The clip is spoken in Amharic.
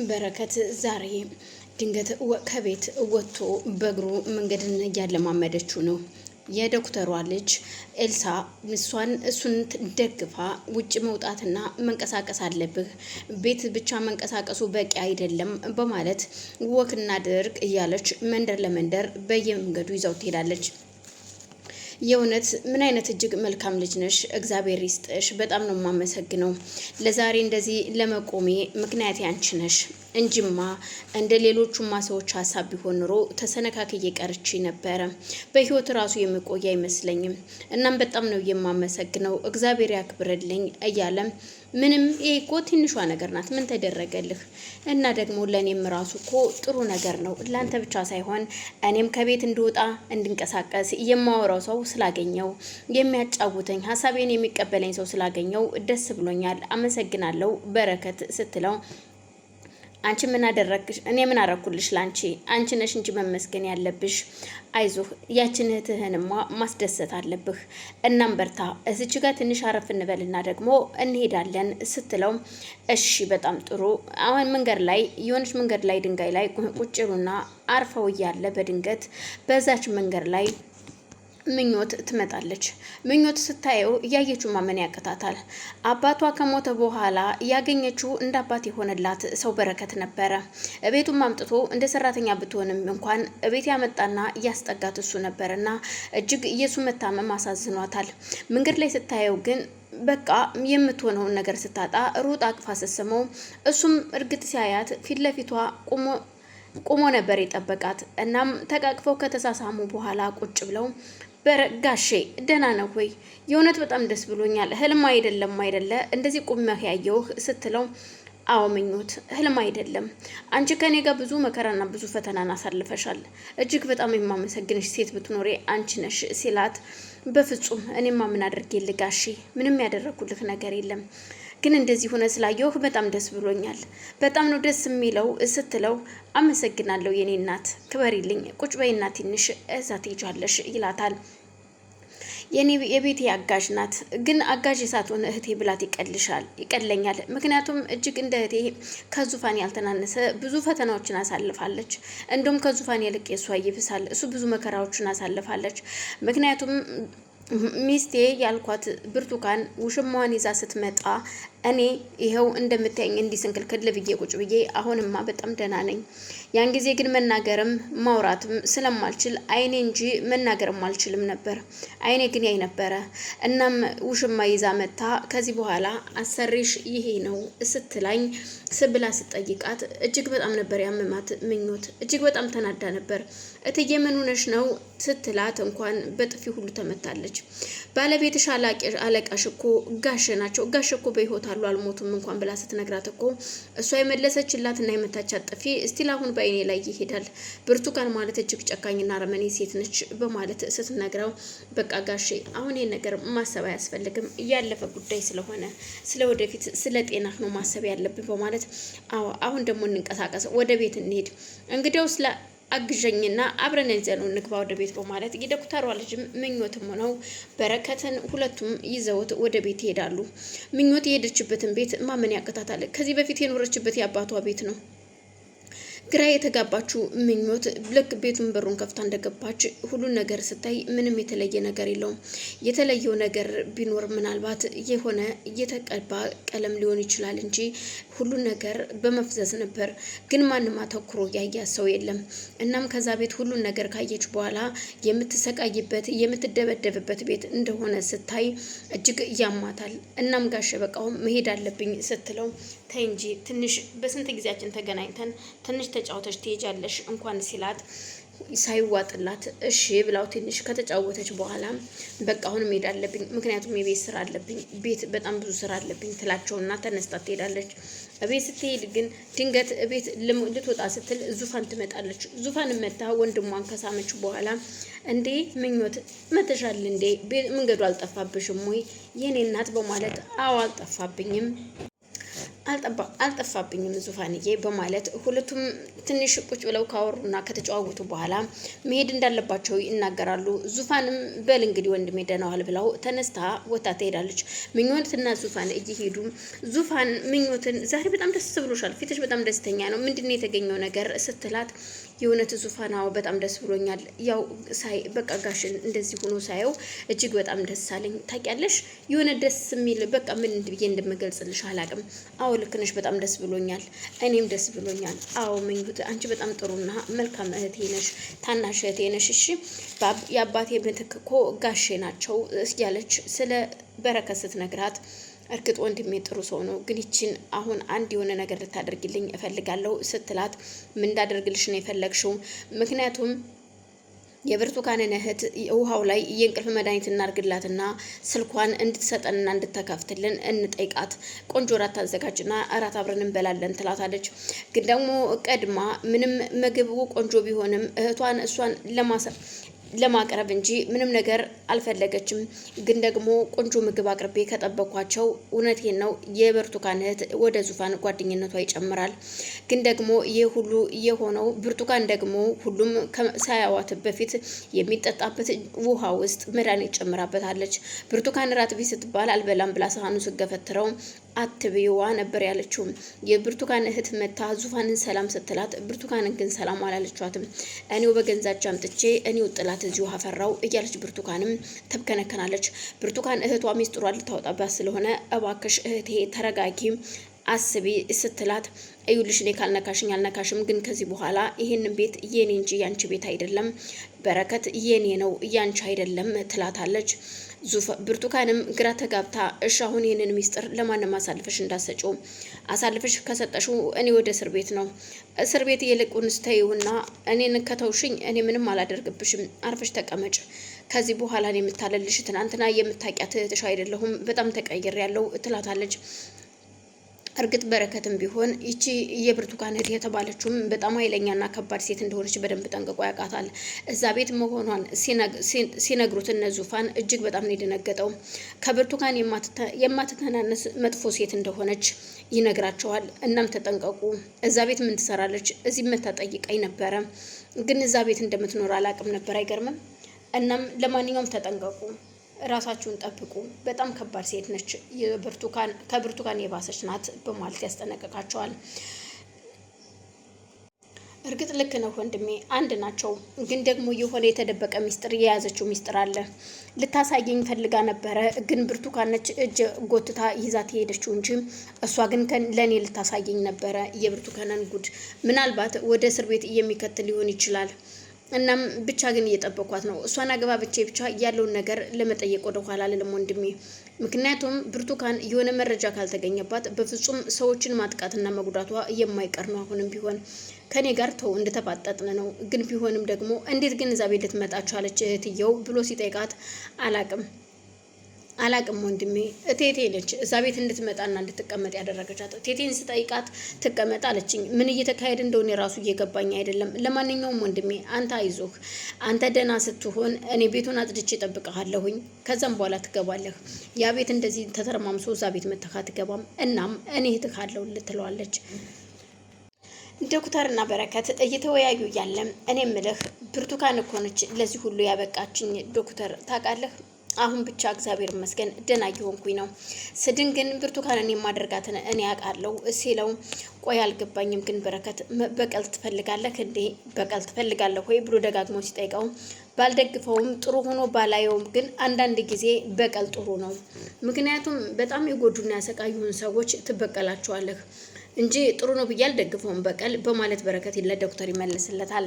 በረከት ዛሬ ድንገት ከቤት ወጥቶ በእግሩ መንገድን እያለማመደችው ነው። የዶክተሯ ልጅ ኤልሳ እሱን ደግፋ ውጭ መውጣትና መንቀሳቀስ አለብህ፣ ቤት ብቻ መንቀሳቀሱ በቂ አይደለም በማለት ወክና ድርቅ እያለች መንደር ለመንደር በየመንገዱ ይዛው ትሄዳለች። የእውነት ምን አይነት እጅግ መልካም ልጅ ነሽ! እግዚአብሔር ይስጥሽ። በጣም ነው የማመሰግነው። ለዛሬ እንደዚህ ለመቆሜ ምክንያት ያንቺ ነሽ እንጂማ እንደ ሌሎቹማ ሰዎች ሀሳብ ቢሆን ኑሮ ተሰነካክዬ ቀርቼ ነበረ። በህይወት ራሱ የምቆይ አይመስለኝም። እናም በጣም ነው የማመሰግነው። እግዚአብሔር ያክብርልኝ እያለ ምንም ይሄ እኮ ትንሿ ነገር ናት፣ ምን ተደረገልህ? እና ደግሞ ለእኔም ራሱ እኮ ጥሩ ነገር ነው፣ ለአንተ ብቻ ሳይሆን እኔም ከቤት እንድወጣ እንድንቀሳቀስ የማወራው ሰው ስላገኘው፣ የሚያጫውተኝ ሀሳቤን የሚቀበለኝ ሰው ስላገኘው ደስ ብሎኛል፣ አመሰግናለሁ በረከት ስትለው አንቺ ምን አደረግሽ? እኔ ምን አረኩልሽ? ላንቺ አንቺ ነሽ እንጂ መመስገን ያለብሽ። አይዞህ ያችን እህትህንማ ማስደሰት አለብህ። እናም በርታ፣ እዚች ጋር ትንሽ አረፍ እንበልና ደግሞ እንሄዳለን ስትለው እሺ በጣም ጥሩ። አሁን የሆነች መንገድ ላይ ድንጋይ ላይ ቁጭ ብሉና አርፈው እያለ በድንገት በዛች መንገድ ላይ ምኞት ትመጣለች። ምኞት ስታየው እያየችው ማመን ያቅታታል። አባቷ ከሞተ በኋላ ያገኘችው እንደ አባት የሆነላት ሰው በረከት ነበረ። እቤቱም አምጥቶ እንደ ሰራተኛ ብትሆንም እንኳን እቤት ያመጣና እያስጠጋት እሱ ነበርና እጅግ የሱ መታመም አሳዝኗታል። መንገድ ላይ ስታየው ግን በቃ የምትሆነውን ነገር ስታጣ ሩጥ አቅፋ ስትስመው እሱም እርግጥ ሲያያት ፊት ለፊቷ ቁሞ ነበር የጠበቃት። እናም ተቃቅፈው ከተሳሳሙ በኋላ ቁጭ ብለው በረጋሼ ደህና ነው ወይ? የእውነት በጣም ደስ ብሎኛል። ህልም አይደለም አይደለ እንደዚህ ቁመህ ያየውህ ስትለው አዎ ምኞት ህልም አይደለም። አንቺ ከኔ ጋር ብዙ መከራና ብዙ ፈተናን አሳልፈሻል። እጅግ በጣም የማመሰግንሽ ሴት ብትኖሬ አንቺ ነሽ ሲላት በፍጹም እኔማ ምን አድርጌልህ ጋሼ? ምንም ያደረኩልህ ነገር የለም ግን እንደዚህ ሆነ ስላየሁህ በጣም ደስ ብሎኛል። በጣም ነው ደስ የሚለው ስትለው አመሰግናለሁ የኔ እናት፣ ክበሪልኝ፣ ቁጭ በይና ትንሽ እዛ ትሄጃለሽ ይላታል። የኔ የቤቴ አጋዥ ናት፣ ግን አጋዥ ሳትሆን እህቴ ብላት ይቀለኛል። ምክንያቱም እጅግ እንደ እህቴ ከዙፋን ያልተናነሰ ብዙ ፈተናዎችን አሳልፋለች። እንደውም ከዙፋን ይልቅ የሷ ይብሳል። እሱ ብዙ መከራዎችን አሳልፋለች። ምክንያቱም ሚስቴ ያልኳት ብርቱካን ውሽማዋን ይዛ ስትመጣ እኔ ይኸው እንደምታየኝ እንዲህ ስንክልክል ብዬ ቁጭ ብዬ አሁንማ በጣም ደህና ነኝ። ያን ጊዜ ግን መናገርም ማውራትም ስለማልችል አይኔ እንጂ መናገርም አልችልም ነበር። አይኔ ግን ያይ ነበረ። እናም ውሽማ ይዛ መታ ከዚህ በኋላ አሰሪሽ ይሄ ነው ስትላኝ ስብላ ስጠይቃት እጅግ በጣም ነበር ያመማት ምኞት። እጅግ በጣም ተናዳ ነበር። እትዬ ምን ሆነሽ ነው ስትላት እንኳን በጥፊ ሁሉ ተመታለች። ባለቤትሽ አለቃሽ እኮ ጋሽ ናቸው። ጋሽ እኮ በህይወት አሉ አልሞቱም እንኳን ብላ ስትነግራት እኮ እሷ የመለሰችላትና የመታቻት ጥፊ እስቲል አሁን በአይኔ ላይ ይሄዳል። ብርቱካን ማለት እጅግ ጨካኝና አረመኔ ሴት ነች በማለት ስትነግረው በቃ ጋሼ አሁን ይሄን ነገር ማሰብ አያስፈልግም፣ ያለፈ ጉዳይ ስለሆነ ስለ ወደፊት ስለ ጤናህ ነው ማሰብ ያለብን በማለት አዎ አሁን ደግሞ እንንቀሳቀስ፣ ወደ ቤት እንሄድ፣ እንግዲያው ስለ አግዠኝና አብረን እንዘነው እንግባ ወደ ቤት በማለት የዶክተሯ ልጅም ምኞትም ሆነው በረከትን ሁለቱም ይዘውት ወደ ቤት ይሄዳሉ። ምኞት የሄደችበትን ቤት ማመን ያቅታታል። ከዚህ በፊት የኖረችበት የአባቷ ቤት ነው። ግራ የተጋባችው ምኞት ልክ ቤቱን በሩን ከፍታ እንደገባች ሁሉን ነገር ስታይ ምንም የተለየ ነገር የለውም። የተለየው ነገር ቢኖር ምናልባት የሆነ የተቀባ ቀለም ሊሆን ይችላል እንጂ ሁሉን ነገር በመፍዘዝ ነበር። ግን ማንም አተኩሮ ያያት ሰው የለም። እናም ከዛ ቤት ሁሉን ነገር ካየች በኋላ የምትሰቃይበት የምትደበደብበት ቤት እንደሆነ ስታይ እጅግ ያማታል። እናም ጋሽ በቃው መሄድ አለብኝ ስትለው ተይ እንጂ ትንሽ በስንት ጊዜያችን ተገናኝተን ትንሽ ተጫውተሽ ትሄጃለሽ እንኳን ሲላት ሳይዋጥላት እሺ ብላው ትንሽ ከተጫወተች በኋላ በቃ አሁን መሄድ አለብኝ ምክንያቱም የቤት ስራ አለብኝ፣ ቤት በጣም ብዙ ስራ አለብኝ ትላቸውና ተነስታ ትሄዳለች። እቤት ስትሄድ ግን ድንገት እቤት ልትወጣ ስትል ዙፋን ትመጣለች። ዙፋን መታ ወንድሟን ከሳመች በኋላ እንዴ ምኞት መተሻል እንዴ መንገዱ አልጠፋብሽም ወይ የኔ እናት በማለት አዎ አልጠፋብኝም አልጠፋብኝም ዙፋንዬ በማለት ሁለቱም ትንሽ ቁጭ ብለው ካወሩና ከተጨዋወቱ በኋላ መሄድ እንዳለባቸው ይናገራሉ። ዙፋንም በል እንግዲህ ወንድሜ ደህና ዋል ብለው ተነስታ ወታ ትሄዳለች። ምኞትና ዙፋን እየሄዱ ዙፋን ምኞትን ዛሬ በጣም ደስ ብሎሻል፣ ፊትሽ በጣም ደስተኛ ነው፣ ምንድነው የተገኘው ነገር ስትላት የእውነት ዙፋናው በጣም ደስ ብሎኛል። ያው ሳይ በቃ ጋሽን እንደዚህ ሆኖ ሳየው እጅግ በጣም ደስ አለኝ። ታውቂያለሽ የሆነ ደስ የሚል በቃ ምን ብዬ እንደምገልጽልሽ አላውቅም። አዎ ልክ ነሽ፣ በጣም ደስ ብሎኛል። እኔም ደስ ብሎኛል። አዎ ምኞት አንቺ በጣም ጥሩና መልካም እህቴ ነሽ፣ ታናሽ እህቴ ነሽ። እሺ የአባቴ ምትክ እኮ ጋሼ ናቸው እያለች ስለ በረከት ስትነግራት እርግጥ ወንድሜ ጥሩ ሰው ነው፣ ግን ይችን አሁን አንድ የሆነ ነገር ልታደርግልኝ እፈልጋለሁ ስትላት ምን እንዳደርግልሽ ነው የፈለግሽው? ምክንያቱም የብርቱካንን እህት ውሃው ላይ የእንቅልፍ መድኃኒት እናርግላትና ስልኳን እንድትሰጠንና እንድትከፍትልን እንጠይቃት። ቆንጆ እራት ታዘጋጅና እራት አብረን እንበላለን ትላታለች። ግን ደግሞ ቀድማ ምንም ምግቡ ቆንጆ ቢሆንም እሷን ለማቅረብ እንጂ ምንም ነገር አልፈለገችም። ግን ደግሞ ቆንጆ ምግብ አቅርቤ ከጠበኳቸው እውነቴን ነው የብርቱካን እህት ወደ ዙፋን ጓደኝነቷ ይጨምራል። ግን ደግሞ ይህ ሁሉ የሆነው ብርቱካን ደግሞ ሁሉም ሳያዋት በፊት የሚጠጣበት ውሃ ውስጥ መድኃኒት ጨምራበታለች። ብርቱካን ራት ቢ ስትባል አልበላም ብላ ሳህኑ ስገፈትረው አትብይዋ ነበር ያለችው። የብርቱካን እህት መታ ዙፋንን ሰላም ስትላት ብርቱካንን ግን ሰላም አላለቻትም። እኔው በገንዛች አምጥቼ እኔው ጥላት እዚሁ አፈራው እያለች ብርቱካንም ተብከነከናለች። ብርቱካን እህቷ ሚስጥሯ ልታወጣባት ስለሆነ እባክሽ እህቴ ተረጋጊ አስቢ ስትላት እዩልሽ እኔ ካልነካሽኝ አልነካሽም፣ ግን ከዚህ በኋላ ይሄንን ቤት የኔ እንጂ ያንቺ ቤት አይደለም፣ በረከት የኔ ነው ያንቺ አይደለም ትላታለች። ብርቱካንም ግራ ተጋብታ እሺ አሁን ይህንን ሚስጥር ለማንም አሳልፈሽ እንዳሰጪው፣ አሳልፈሽ ከሰጠሽው እኔ ወደ እስር ቤት ነው እስር ቤት ይልቁንስ ተይውና እኔን ከተውሽኝ እኔ ምንም አላደርግብሽም፣ አርፈሽ ተቀመጭ። ከዚህ በኋላ እኔ የምታለልሽ ትናንትና የምታውቂያት እህትሽ አይደለሁም፣ በጣም ተቀይሬያለሁ ትላታለች። እርግጥ በረከትም ቢሆን ይቺ የብርቱካን እህት የተባለችውም በጣም ኃይለኛና ከባድ ሴት እንደሆነች በደንብ ጠንቅቆ ያውቃታል። እዛ ቤት መሆኗን ሲነግሩት እነ ዙፋን እጅግ በጣም ነው የደነገጠው። ከብርቱካን የማትተናነስ መጥፎ ሴት እንደሆነች ይነግራቸዋል። እናም ተጠንቀቁ፣ እዛ ቤት ምን ትሰራለች? እዚህ መታ ጠይቃኝ ነበረ፣ ግን እዛ ቤት እንደምትኖር አላውቅም ነበር። አይገርምም? እናም ለማንኛውም ተጠንቀቁ፣ ራሳችሁን ጠብቁ፣ በጣም ከባድ ሴት ነች፣ ከብርቱካን የባሰች ናት በማለት ያስጠነቅቃቸዋል። እርግጥ ልክ ነው ወንድሜ፣ አንድ ናቸው፣ ግን ደግሞ የሆነ የተደበቀ ሚስጥር የያዘችው ሚስጥር አለ። ልታሳየኝ ፈልጋ ነበረ፣ ግን ብርቱካን ነች እጅ ጎትታ ይዛት የሄደችው እንጂ እሷ ግን ለእኔ ልታሳየኝ ነበረ የብርቱካንን ጉድ። ምናልባት ወደ እስር ቤት የሚከትል ሊሆን ይችላል። እናም ብቻ ግን እየጠበኳት ነው። እሷን አግባብቼ ብቻ ያለውን ነገር ለመጠየቅ ወደ ኋላ አልልም ወንድሜ። ምክንያቱም ብርቱካን የሆነ መረጃ ካልተገኘባት በፍጹም ሰዎችን ማጥቃትና መጉዳቷ የማይቀር ነው። አሁንም ቢሆን ከኔ ጋር ተው እንደተፋጠጥን ነው። ግን ቢሆንም ደግሞ እንዴት ግን እዛ ቤት ልትመጣ ቻለች እህትየው ብሎ ሲጠይቃት አላቅም ወንድሜ፣ እቴቴ ነች እዛ ቤት እንድትመጣና እንድትቀመጥ ያደረገቻት። ቴቴን ስጠይቃት ትቀመጥ አለችኝ። ምን እየተካሄደ እንደሆነ የራሱ እየገባኝ አይደለም። ለማንኛውም ወንድሜ አንተ አይዞህ፣ አንተ ደህና ስትሆን እኔ ቤቱን አጽድቼ እጠብቅሃለሁኝ። ከዛም በኋላ ትገባለህ። ያ ቤት እንደዚህ ተተረማምሶ እዛ ቤት መተካ አትገባም። እናም እኔ እህትህ ትለዋለች። ዶክተርና በረከት እየተወያዩ እያለ እኔ ምልህ ብርቱካን እኮ ነች ለዚህ ሁሉ ያበቃችኝ ዶክተር ታውቃለህ። አሁን ብቻ እግዚአብሔር ይመስገን ደህና እየሆንኩኝ ነው። ስድን ግን ብርቱካንን የማደርጋትን እኔ ያውቃለሁ ሲለው ቆይ አልገባኝም፣ ግን በረከት በቀል ትፈልጋለህ እንዴ? በቀል ትፈልጋለህ ወይ ብሎ ደጋግሞ ሲጠይቀው ባልደግፈውም ጥሩ ሆኖ ባላየውም ግን አንዳንድ ጊዜ በቀል ጥሩ ነው። ምክንያቱም በጣም የጎዱና ያሰቃዩን ሰዎች ትበቀላቸዋለህ እንጂ ጥሩ ነው ብዬ አልደግፈውም በቀል በማለት በረከት ለዶክተር ይመልስለታል።